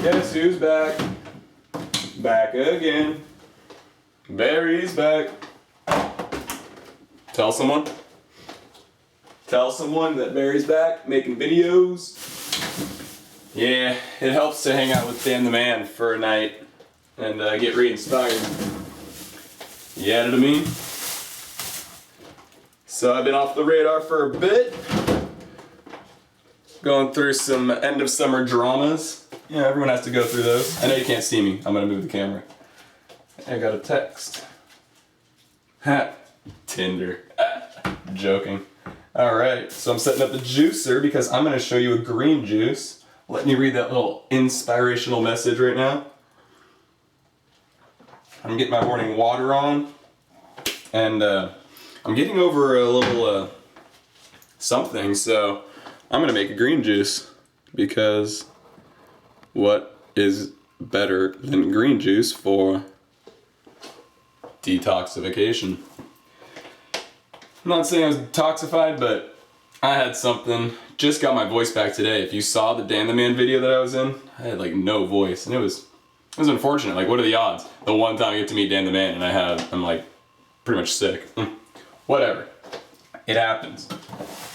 Guess who's back? Back again. Barry's back. Tell someone. Tell someone that Barry's back making videos. Yeah, it helps to hang out with Dan the Man for a night and get re-inspired. You know what I mean? So I've been off the radar for a bit. Going through some end of summer dramas. Yeah, everyone has to go through those. I know you can't see me. I'm gonna move the camera. I got a text. Ha. Tinder. Joking. Alright, so I'm setting up the juicer because I'm gonna show you a green juice. Letting you read that little inspirational message right now. I'm getting my morning water on. And I'm getting over a little something, so I'm gonna make a green juice because what is better than green juice for detoxification? I'm not saying I was detoxified, but I had something. Just got my voice back today. If you saw the Dan the Man video that I was in, I had like no voice, and it was unfortunate. Like, what are the odds? The one time I get to meet Dan the Man and I'm like pretty much sick. Whatever. It happens.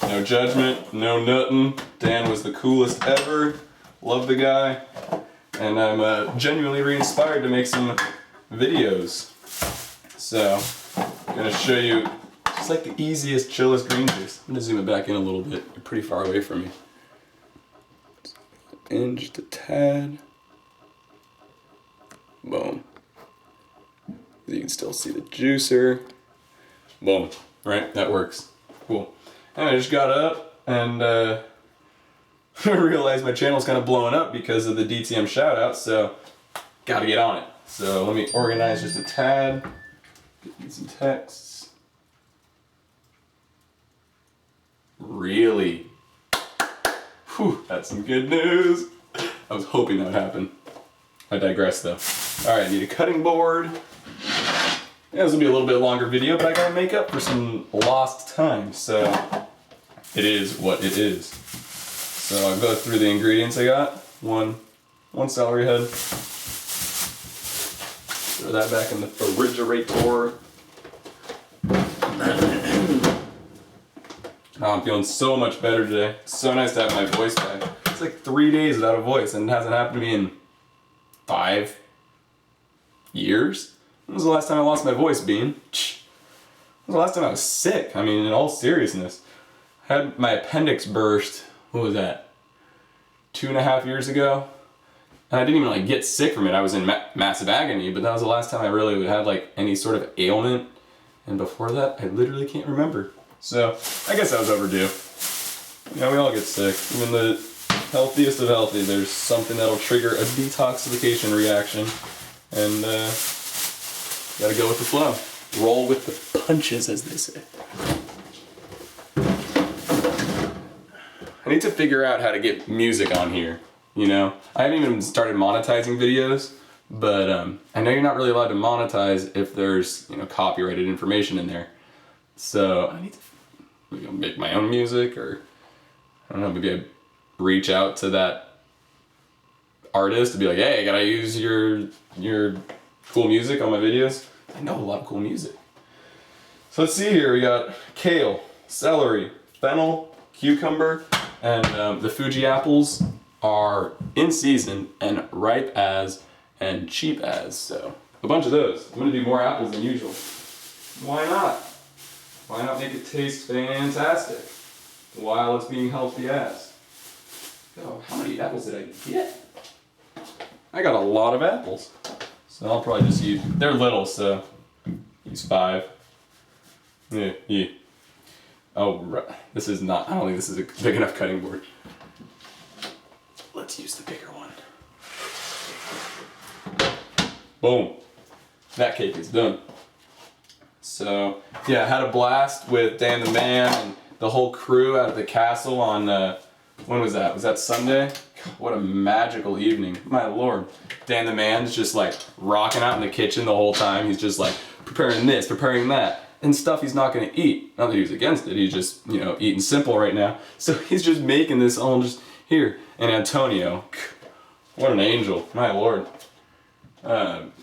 No judgment, no nothing. Dan was the coolest ever. Love the guy. And I'm genuinely re-inspired to make some videos. So, I'm gonna show you just like the easiest, chillest green juice. I'm gonna zoom it back in a little bit. You're pretty far away from me. In just a tad. Boom. You can still see the juicer. Boom. Right? That works. Cool. And I just got up and I realized my channel's kind of blowing up because of the DTM shoutouts, so gotta get on it. So let me organize just a tad. Get you some texts. Really? Whew, that's some good news. I was hoping that would happen. I digress though. Alright, I need a cutting board. Yeah, this will be a little bit longer video, but I gotta make up for some lost time, so it is what it is. So I'll go through the ingredients I got. One celery head. Throw that back in the refrigerator. Oh, I'm feeling so much better today. It's so nice to have my voice back. It's like 3 days without a voice, and it hasn't happened to me in 5 years. When was the last time I lost my voice, Bean? When was the last time I was sick? I mean, in all seriousness. I had my appendix burst, what was that, 2.5 years ago? And I didn't even like get sick from it. I was in massive agony, but that was the last time I really had like any sort of ailment. And before that, I literally can't remember. So, I guess I was overdue. You know, we all get sick. Even the healthiest of healthy, there's something that'll trigger a detoxification reaction. And, gotta go with the flow. Roll with the punches, as they say. I need to figure out how to get music on here, you know? I haven't even started monetizing videos, but I know you're not really allowed to monetize if there's, you know, copyrighted information in there. So I need to make my own music, or I don't know, maybe I reach out to that artist to be like, hey, gotta use your cool music on my videos. I know a lot of cool music. So let's see here, we got kale, celery, fennel, cucumber, and the Fuji apples are in season and ripe as and cheap as, so a bunch of those. I'm gonna do more apples than usual. Why not? Why not make it taste fantastic while it's being healthy as? Oh, how many apples did I get? I got a lot of apples. So I'll probably just use, they're little, so use 5. Yeah. Oh, right. This is not, I don't think this is a big enough cutting board. Let's use the bigger one. Boom. That cake is done. So, yeah, I had a blast with Dan the Man and the whole crew out at the castle on, when was that? Was that Sunday? What a magical evening. My lord. Dan the Man's just like rocking out in the kitchen the whole time. He's just like preparing this, preparing that, and stuff he's not gonna eat. Not that he's against it, he's just, you know, eating simple right now. So he's just making this all just here. And Antonio, What an angel, my lord.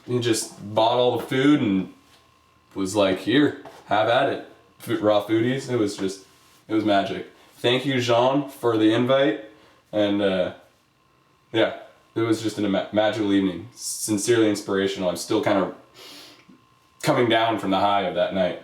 He just bought all the food and was like, here, have at it. Raw foodies, it was magic. Thank you, Jean, for the invite. And yeah, it was just a magical evening. Sincerely inspirational. I'm still kind of coming down from the high of that night.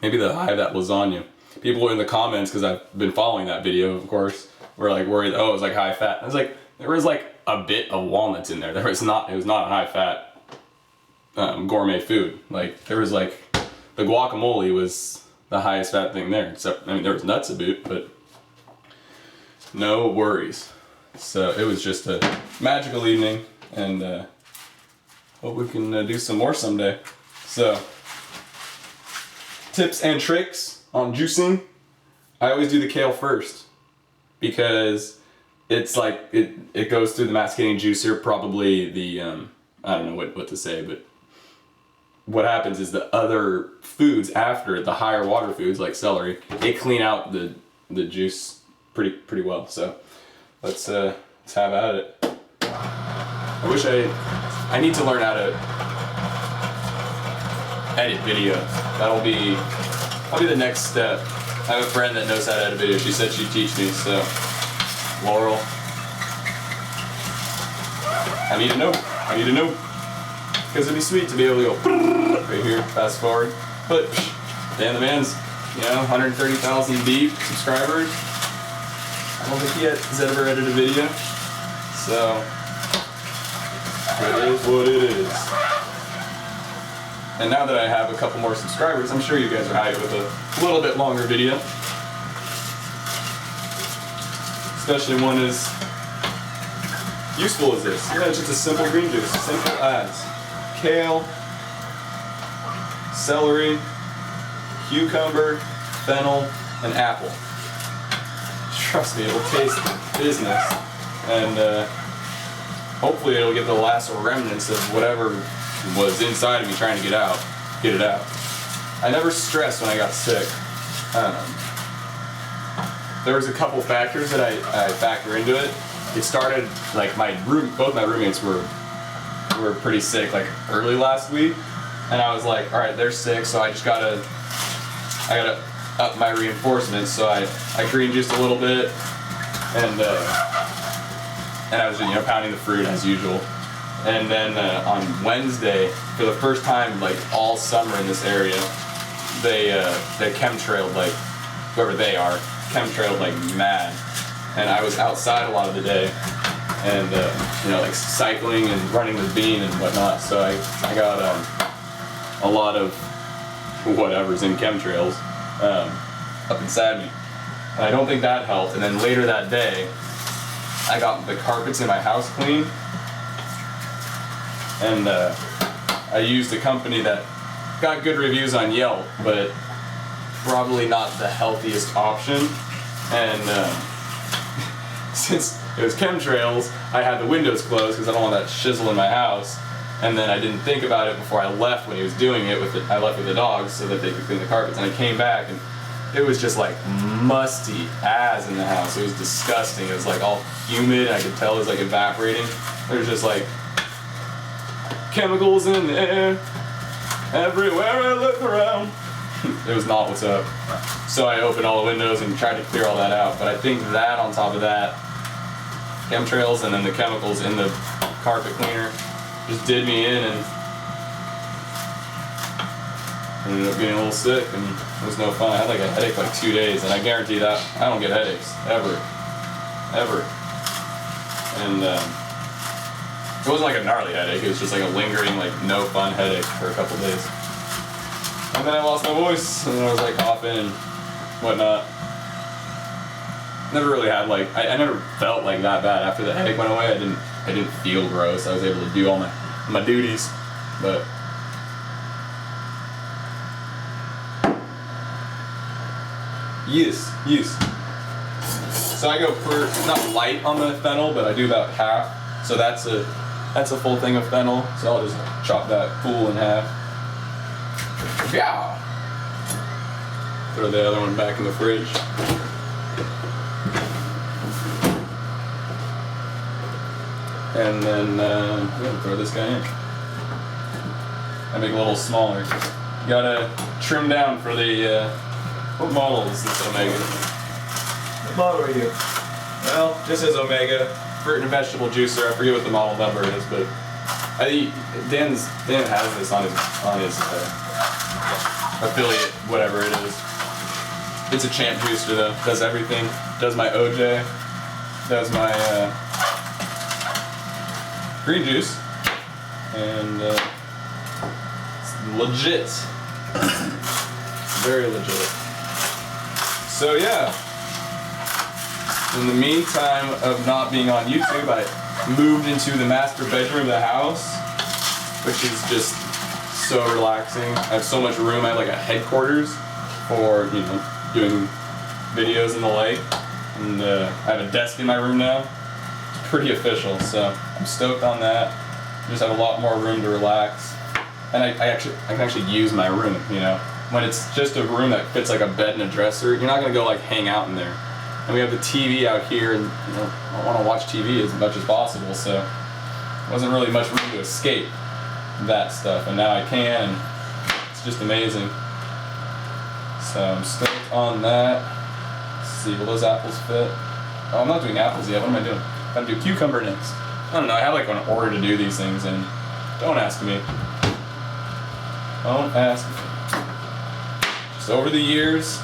Maybe the high of that lasagna. People in the comments, because I've been following that video, of course, were like worried, oh, it was like high fat. I was like, there was like a bit of walnuts in there. It was not a high fat gourmet food. Like there was like, the guacamole was the highest fat thing there. Except, I mean, there was nuts aboot, but no worries. So it was just a magical evening, and hope we can do some more someday. So, tips and tricks on juicing. I always do the kale first because it's like it goes through the masticating juicer, probably the I don't know what to say, but what happens is the other foods after it, the higher water foods like celery, they clean out the juice pretty well. So let's have at it. I wish I need to learn how to edit videos. That'll be the next step. I have a friend that knows how to edit videos. She said she'd teach me, so Laurel, I need to know. Because it'd be sweet to be able to go right here, fast forward. But Dan the man's, 130,000 deep subscribers. I don't think he has ever edited a video. So it is what it is. And now that I have a couple more subscribers, I'm sure you guys are happy with a little bit longer video. Especially one as useful as this. It's just a simple green juice. Simple as kale, celery, cucumber, fennel, and apple. Trust me, it'll taste business. And hopefully it'll get the last remnants of whatever was inside of me trying to get it out. I never stressed when I got sick. There was a couple factors that I factor into it. It started like both my roommates were pretty sick like early last week, and I was like, all right, they're sick, so I gotta up my reinforcements. So I green juiced a little bit, and I was pounding the fruit as usual. And then on Wednesday, for the first time like all summer in this area, they chemtrailed, like whoever they are, chemtrailed like mad. And I was outside a lot of the day, and like cycling and running the bean and whatnot. So I got a lot of whatever's in chemtrails up inside me. And I don't think that helped. And then later that day, I got the carpets in my house clean. And I used a company that got good reviews on Yelp, but probably not the healthiest option. And since it was chemtrails, I had the windows closed because I don't want that shizzle in my house. And then I didn't think about it before I left when he was doing it. I left with the dogs so that they could clean the carpets. And I came back and it was just like musty as in the house. It was disgusting. It was like all humid. I could tell it was like evaporating. There was just like chemicals in the air everywhere I look around. It was not what's up. So I opened all the windows and tried to clear all that out. But I think that on top of that, chemtrails and then the chemicals in the carpet cleaner just did me in, and ended up getting a little sick, and it was no fun. I had like a headache for like 2 days, and I guarantee that I don't get headaches ever. And it wasn't like a gnarly headache. It was just like a lingering, like no fun headache for a couple days. And then I lost my voice, and then I was like coughing and whatnot. Never really had like I never felt like that bad after the headache went away. I didn't feel gross. I was able to do all my duties, but yes. So I go not light on the fennel, but I do about half. So that's a full thing of fennel. So I'll just chop that full in half. Yeah. Throw the other one back in the fridge. And then I'm gonna throw this guy in. I make it a little smaller. You gotta trim down for the, what model is this Omega? What model are you? Well, this is Omega, fruit and vegetable juicer. I forget what the model number is, but Dan has this on his affiliate, whatever it is. It's a champ juicer though. Does everything. Does my OJ. Does my green juice. And it's legit. Very legit. So yeah. In the meantime of not being on YouTube, I moved into the master bedroom of the house, which is just so relaxing. I have so much room. I have like a headquarters for, you know, doing videos and the like. And I have a desk in my room now. It's pretty official, so I'm stoked on that. Just have a lot more room to relax. And I can actually use my room, you know. When it's just a room that fits like a bed and a dresser, you're not gonna go like hang out in there. And we have the TV out here, and you know, I want to watch TV as much as possible, so there wasn't really much room to escape that stuff, and now I can, and it's just amazing. So I'm stoked on that. Let's see, will those apples fit? Oh, I'm not doing apples yet. What am I doing? I'm gonna do cucumber next. I don't know, I have like an order to do these things, and don't ask me. Don't ask me. Just over the years,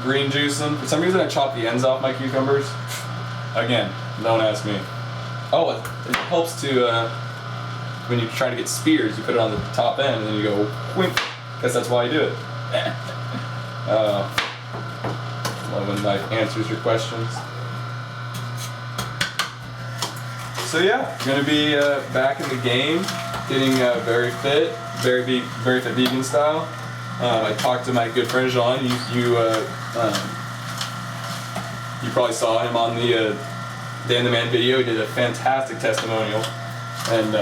green juicing. For some reason I chop the ends off my cucumbers. Again, don't ask me. Oh, it helps to, when you try to get spears, you put it on the top end and then you go, wink. Guess that's why you do it. Love when life answers your questions. So yeah, gonna be back in the game, getting very fit, very fit vegan style. I talked to my good friend Jean. You probably saw him on the Dan the Man video. He did a fantastic testimonial, and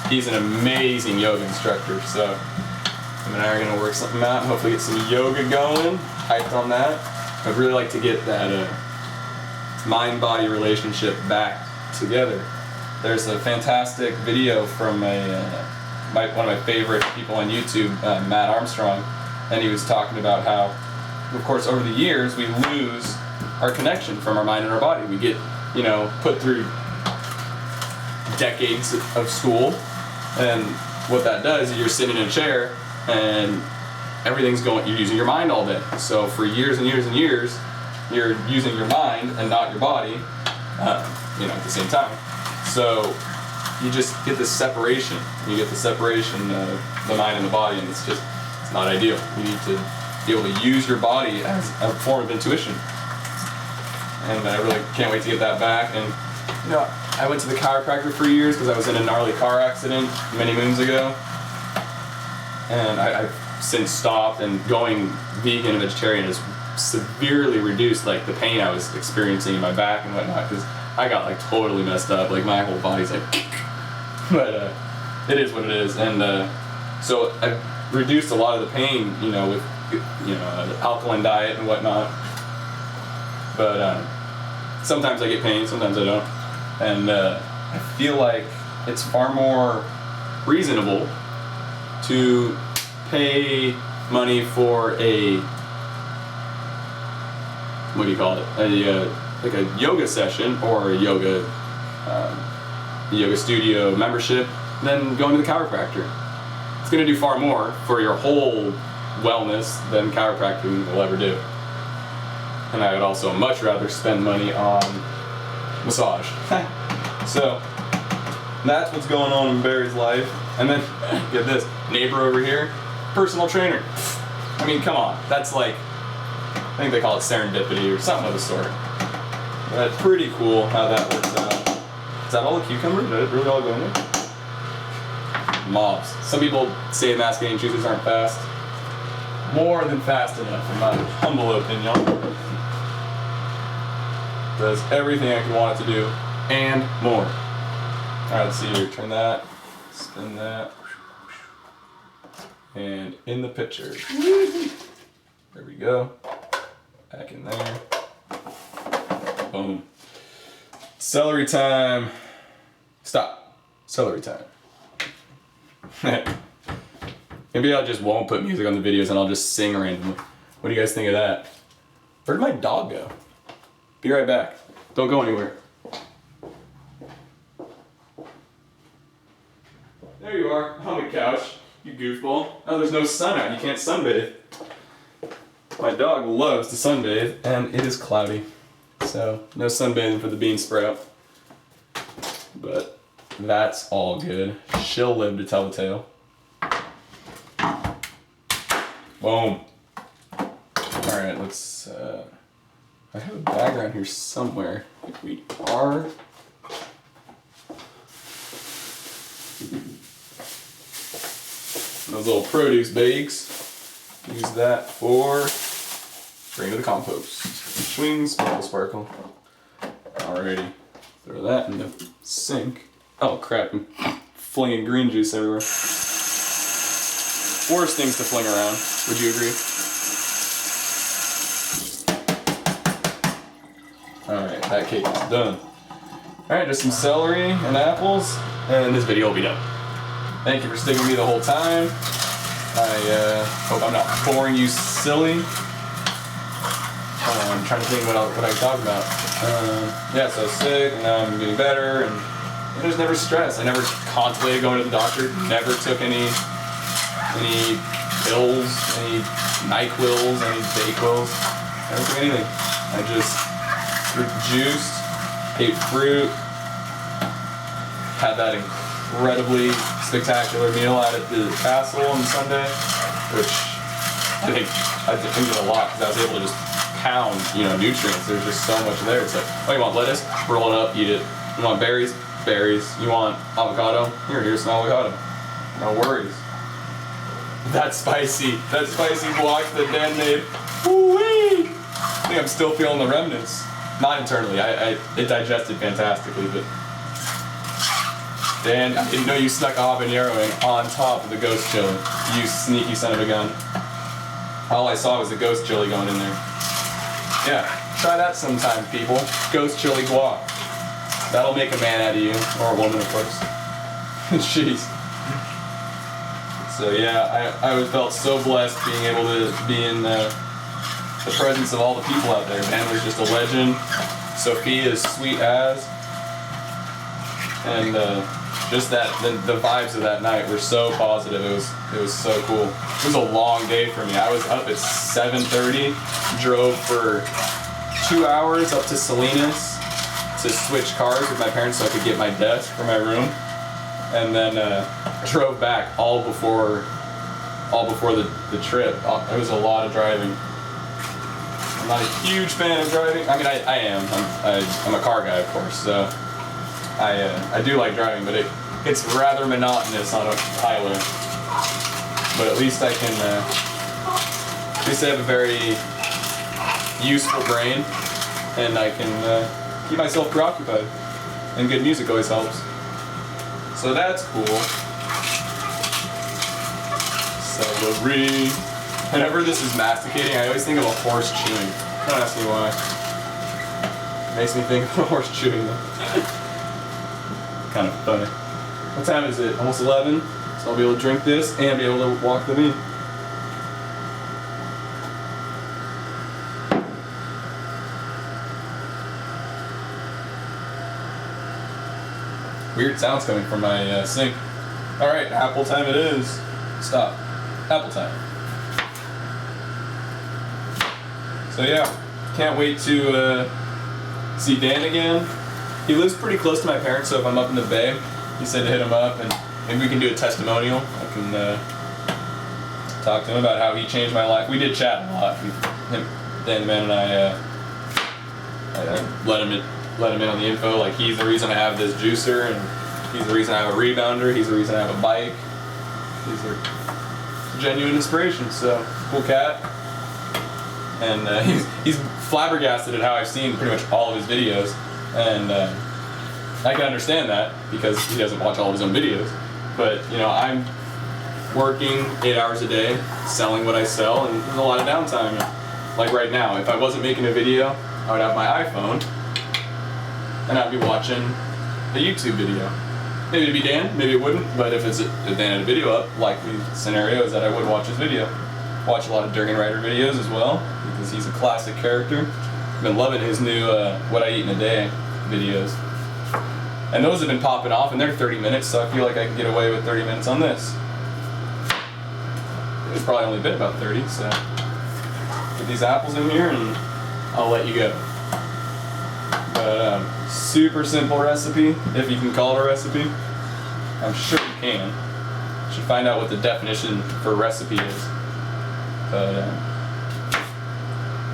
he's an amazing yoga instructor. So him and I are gonna work something out and hopefully get some yoga going. Hyped on that. I'd really like to get that mind-body relationship back together. There's a fantastic video from one of my favorite people on YouTube, Matt Armstrong. And he was talking about how, of course, over the years, we lose our connection from our mind and our body. We get, you know, put through decades of school, and what that does is you're sitting in a chair, and everything's going, you're using your mind all day. So for years and years and years, you're using your mind and not your body, you know, at the same time. So you just get this separation. You get the separation of the mind and the body, and it's not ideal. You need to be able to use your body as a form of intuition. And I really can't wait to get that back. And you know, I went to the chiropractor for years because I was in a gnarly car accident many moons ago. And I've since stopped, and going vegan and vegetarian has severely reduced like the pain I was experiencing in my back and whatnot, because I got like totally messed up. Like my whole body's like, but it is what it is. And so I've reduced a lot of the pain, you know, with the alkaline diet and whatnot. But sometimes I get pain, sometimes I don't. And I feel like it's far more reasonable to pay money for a, what do you call it? Like a yoga session or a yoga studio membership than going to the chiropractor. It's going to do far more for your whole wellness than chiropractic will ever do. And I would also much rather spend money on massage. So that's what's going on in Barry's life. And then get this, neighbor over here, personal trainer. I mean, come on, that's like, I think they call it serendipity or something of the sort. But it's pretty cool how that works out. Is that all the cucumber? Did it really all go in there? Mobs. Some people say masculine juices aren't fast. More than fast enough, in my humble opinion. Does everything I could want it to do, and more. Alright, let's see here. Turn that, spin that, and in the picture. There we go. Back in there. Boom. Celery time. Stop. Celery time. Maybe I just won't put music on the videos and I'll just sing randomly. What do you guys think of that? Where'd my dog go? Be right back. Don't go anywhere. There you are, on the couch, you goofball. Oh, there's no sun out, you can't sunbathe. My dog loves to sunbathe, and it is cloudy. So, no sunbathing for the bean sprout. But that's all good. She'll live to tell the tale. Boom. Alright, let's, I have a bag around here somewhere. If we are. Those little produce bags. Use that for bring to the compost. Swing, sparkle, sparkle. Alrighty. Throw that in the sink. Oh crap, I'm flinging green juice everywhere. Worst things to fling around, would you agree? Alright, that cake is done. Alright, just some celery and apples, and this video will be done. Thank you for sticking with me the whole time. I hope I'm not boring you silly. I'm trying to think what I talk about. Yeah, so I was sick, and now I'm getting better, and I was never stressed. I never contemplated going to the doctor, never took any pills, any NyQuils, any Dayquils, never took anything. I just juiced, ate fruit, had that incredibly spectacular meal out at the castle on Sunday, which I think did a lot because I was able to just pound, nutrients. There's just so much there. It's like, oh, you want lettuce? Roll it up, eat it. You want berries? Berries. You want avocado? Here's some avocado. No worries. That spicy guac that Dan made. Woo-wee! I think I'm still feeling the remnants. Not internally. It digested fantastically, but Dan, I didn't know you snuck a habanero in on top of the ghost chili. You sneaky son of a gun. All I saw was the ghost chili going in there. Yeah, try that sometime, people. Ghost chili guac. That'll make a man out of you, or a woman, of course. Jeez. So yeah, I felt so blessed being able to be in the presence of all the people out there. Man was just a legend. Sophie is sweet as. And just that, the vibes of that night were so positive. It was so cool. It was a long day for me. I was up at 7:30, drove for 2 hours up to Salinas to switch cars with my parents so I could get my desk for my room, and then drove back all before the trip. It was a lot of driving. I'm not a huge fan of driving. I mean, I am. I'm a car guy, of course, so I do like driving, but it's rather monotonous on a highway. But at least I have a very useful brain, and I can keep myself preoccupied. And good music always helps. So that's cool. Celery. Whenever this is masticating, I always think of a horse chewing. Don't ask me why. It makes me think of a horse chewing though. Kind of funny. What time is it? Almost 11. So I'll be able to drink this and be able to walk the knee. Weird sounds coming from my sink. Alright, apple time it is. Stop. Apple time. So yeah, can't wait to see Dan again. He lives pretty close to my parents, so if I'm up in the Bay, he said to hit him up and maybe we can do a testimonial. I can talk to him about how he changed my life. We did chat a lot. Dan the man and I let him in on the info. Like, he's the reason I have this juicer, and he's the reason I have a rebounder. He's the reason I have a bike. He's a genuine inspiration. So cool cat. And he's flabbergasted at how I've seen pretty much all of his videos, and I can understand that because he doesn't watch all of his own videos. But I'm working 8 hours a day, selling what I sell, and there's a lot of downtime. Like right now, if I wasn't making a video, I would have my iPhone, and I'd be watching a YouTube video. Maybe it'd be Dan, maybe it wouldn't, but if Dan had a video up, likely scenario is that I would watch his video. Watch a lot of Liferegenerator videos as well, because he's a classic character. I've been loving his new What I Eat in a Day videos. And those have been popping off, and they're 30 minutes, so I feel like I can get away with 30 minutes on this. It's probably only been about 30, so put these apples in here and I'll let you go. But super simple recipe, if you can call it a recipe. I'm sure you can. You should find out what the definition for recipe is. But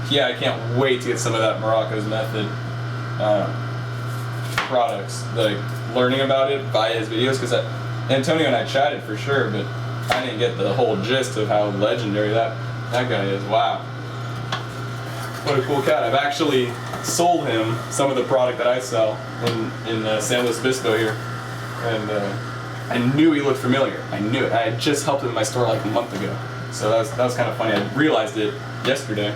yeah, I can't wait to get some of that Morocco's Method products. Like learning about it via his videos, because Antonio and I chatted for sure, but I didn't get the whole gist of how legendary that guy is. Wow. What a cool cat. I've actually sold him some of the product that I sell in San Luis Obispo here. And I knew he looked familiar. I knew it. I had just helped him in my store like a month ago. So that was kind of funny. I realized it yesterday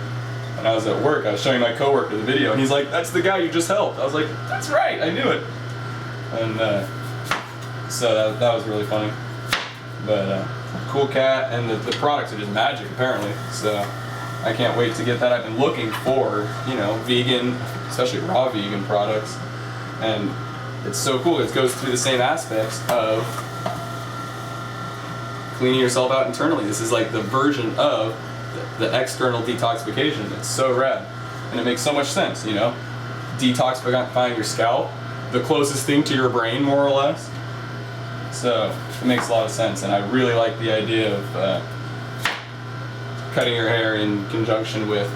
when I was at work. I was showing my coworker the video, and he's like, "That's the guy you just helped." I was like, "That's right, I knew it." And so that was really funny. But cool cat, and the products are just magic apparently. So I can't wait to get that. I've been looking for, vegan, especially raw vegan products, and it's so cool. It goes through the same aspects of cleaning yourself out internally. This is like the version of the external detoxification. It's so rad, and it makes so much sense. Detoxifying your scalp, the closest thing to your brain, more or less. So it makes a lot of sense, and I really like the idea of cutting your hair in conjunction with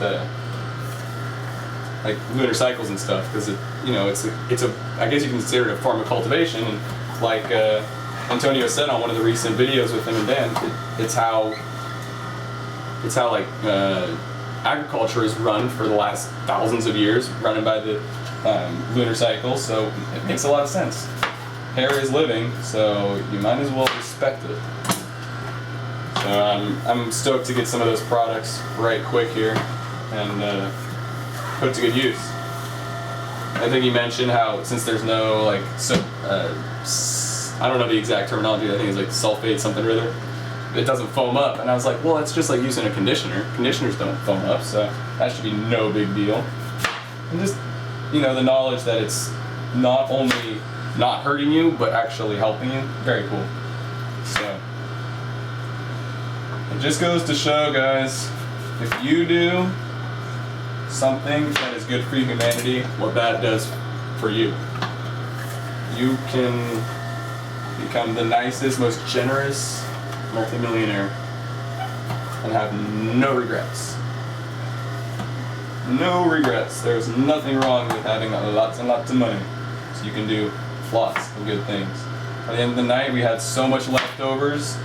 like lunar cycles and stuff, because it's a I guess you can consider it a form of cultivation, and like Antonio said on one of the recent videos with him and Dan, it's how like agriculture is run for the last thousands of years, running by the lunar cycle. So it makes a lot of sense. Hair is living, so you might as well respect it. So I'm stoked to get some of those products right quick here and put to good use. I think he mentioned how, since there's no I don't know the exact terminology, I think it's like sulfate something or other, it doesn't foam up. And I was like, well, that's just like using a conditioner. Conditioners don't foam up, so that should be no big deal. And just, the knowledge that it's not only not hurting you, but actually helping you, very cool. So it just goes to show, guys, if you do something that is good for humanity, what that does for you. You can become the nicest, most generous multimillionaire and have no regrets. No regrets. There's nothing wrong with having lots and lots of money. So you can do lots of good things. At the end of the night, we had so much leftovers.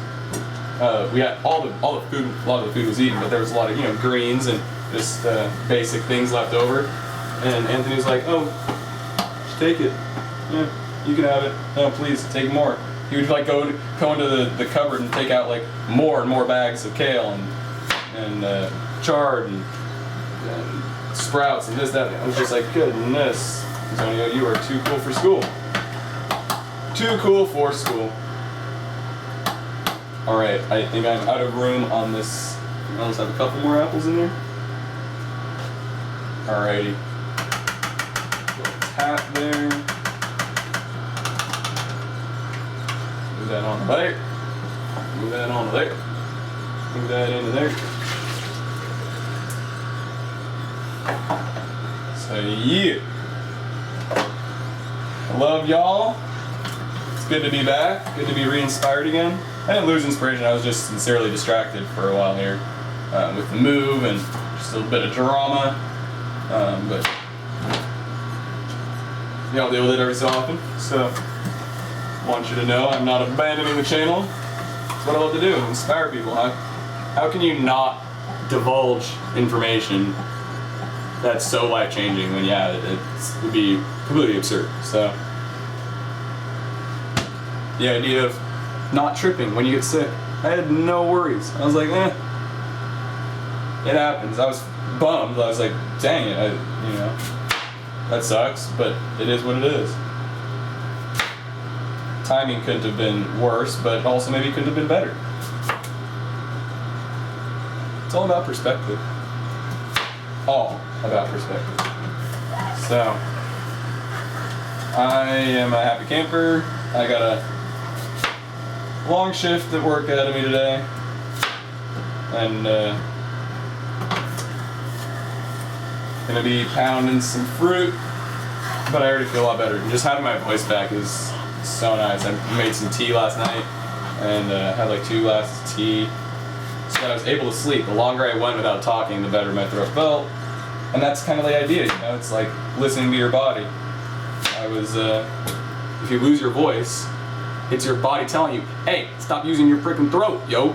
We had all the food. A lot of the food was eaten, but there was a lot of greens and just basic things left over. And Anthony was like, "Oh, just take it. Yeah, you can have it. No, please take more." He would like go into the cupboard and take out like more and more bags of kale and chard and sprouts and this, that. I was just like, goodness, Antonio, you are too cool for school. Too cool for school. Alright, I think I'm out of room on this. I almost have a couple more apples in there. Alrighty. Little tap there. Move that on there. Move that on there. Move that into there. So yeah. I love y'all. It's good to be back. Good to be re-inspired again. I didn't lose inspiration. I was just sincerely distracted for a while here with the move and just a little bit of drama. But I'll deal with it every so often. So I want you to know I'm not abandoning the channel. That's what I love to do. Inspire people. How can you not divulge information that's so life-changing when, it would be completely absurd. So the idea of not tripping when you get sick, I had no worries. I was like, it happens. I was bummed. I was like, dang it, that sucks, but it is what it is. timing couldn't have been worse, but also maybe couldn't have been better. It's all about perspective. All about perspective. So, I am a happy camper. I got a long shift at work ahead of me today. And gonna be pounding some fruit, but I already feel a lot better. And just having my voice back is so nice. I made some tea last night and had like 2 glasses of tea, so that I was able to sleep. The longer I went without talking, the better my throat felt. And that's kind of the idea, you know, it's like listening to your body. If you lose your voice, it's your body telling you, hey, stop using your freaking throat, yo.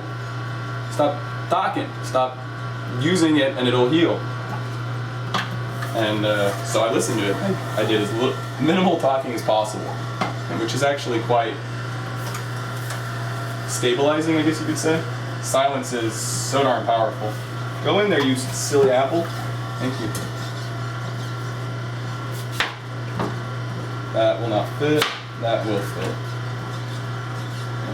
Stop talking, stop using it and it'll heal. And so I listened to it. I did as minimal talking as possible, which is actually quite stabilizing, I guess you could say. Silence is so darn powerful. Go in there, you silly apple. Thank you. That will not fit. That will fit.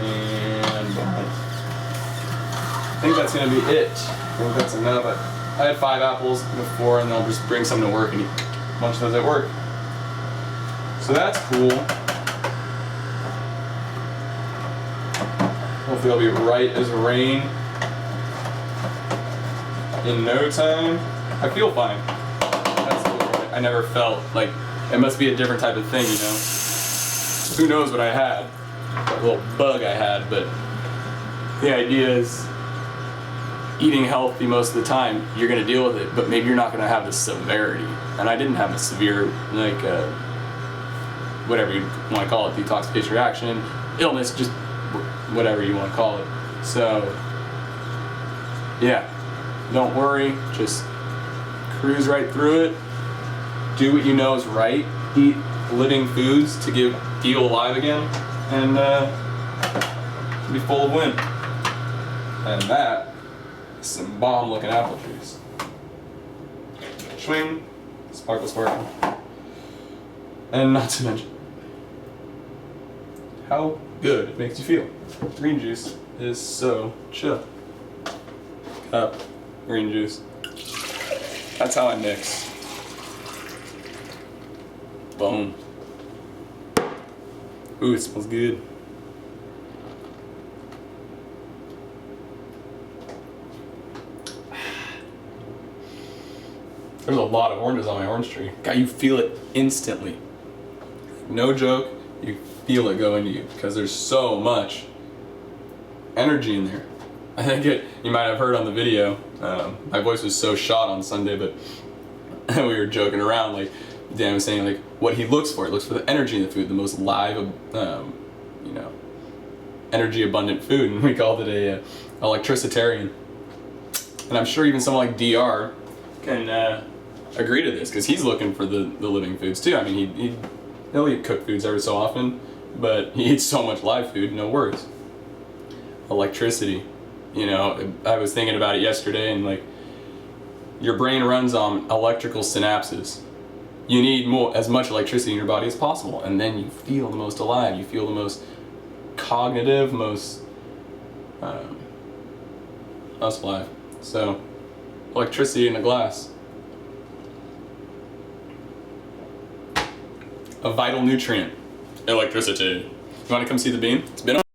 And boom. I think that's going to be it. I think that's enough. I had 5 apples before, and then I'll just bring some to work and eat a bunch of those at work. So that's cool. Hopefully I'll be right as rain in no time. I feel fine. That's cool, right? I never felt like it must be a different type of thing, you know? Who knows what I had? That little bug I had, but the idea is eating healthy most of the time, you're going to deal with it, but maybe you're not going to have the severity. And I didn't have a severe, like, whatever you want to call it, detoxification reaction, illness, just whatever you want to call it. So, yeah, don't worry, just cruise right through it. Do what you know is right. Eat living foods to feel alive again, and be full of wind. And that is some bomb-looking apple juice. Swing, sparkle, sparkle, and not to mention how good it makes you feel. Green juice is so chill. Cup, green juice. That's how I mix. Boom. Ooh, it smells good. There's a lot of oranges on my orange tree. God, you feel it instantly. No joke, you feel it go into you because there's so much energy in there. I think you might have heard on the video, my voice was so shot on Sunday, but we were joking around, like Dan was saying, like what he looks for. He looks for the energy in the food, the most live, you know, energy abundant food, and we called it a electricitarian. And I'm sure even someone like DR can agree to this, because he's looking for the living foods too. I mean, he'll eat cooked foods every so often, but he eats so much live food, no worries. Electricity, you know, I was thinking about it yesterday, and like, your brain runs on electrical synapses. You need as much electricity in your body as possible, and then you feel the most alive, you feel the most cognitive, most alive. So, electricity in a glass. A vital nutrient. Electricity. You want to come see the bean? It's been on